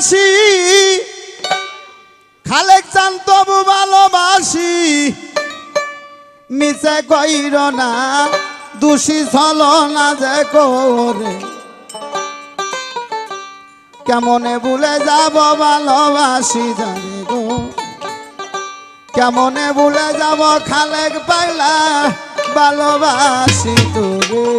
আসি খালেক চান তবু ভালোবাসি মিছে কইর না দোষী ছলনা যে করে কেমনে ভুলে যাব ভালোবাসি জানি গো কেমনে ভুলে যাব খালেক পাইলা ভালোবাসি তোরে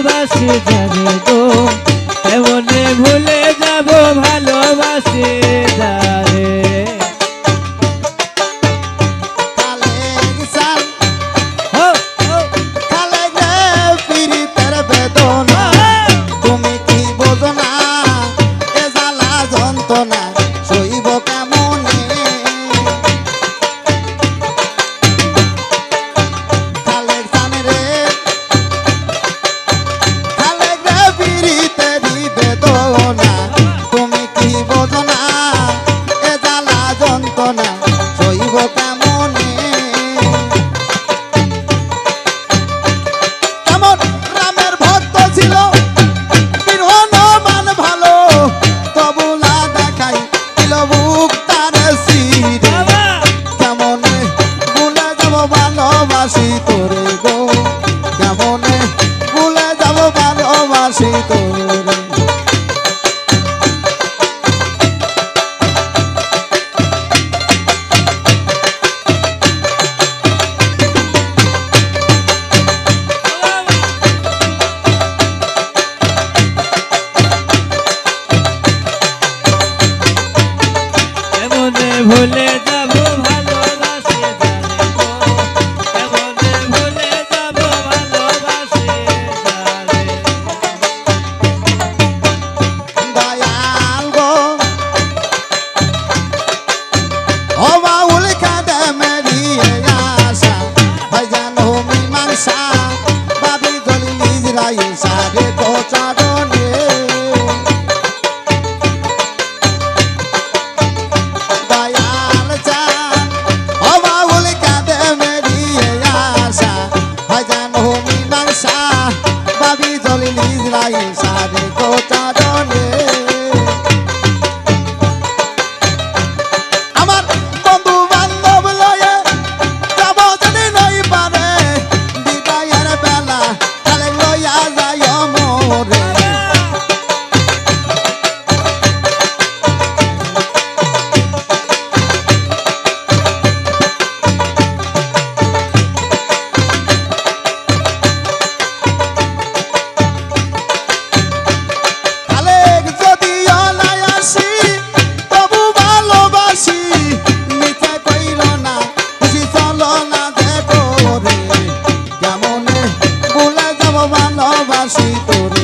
ভালোবাসি জানে গো এমনে ভুলে যাব ভালোবাসি যারে তুমি কি বোঝো না এ জ্বালা যন্ত্রণা সইব কেমনে খালেক চান রে খালেক রে পিরিতে দিবে দোনা তুমি কি বোঝো না এ জ্বালা যন্ত্রণা সইব কেমনে কেমন রামের ভক্ত ছিল ভালোবাসি তোরে গো কেমনে ভুলে যাব ভালোবাসি তোরে এমনে ভুলে যাব দয়াল ভালোবাসি তোরে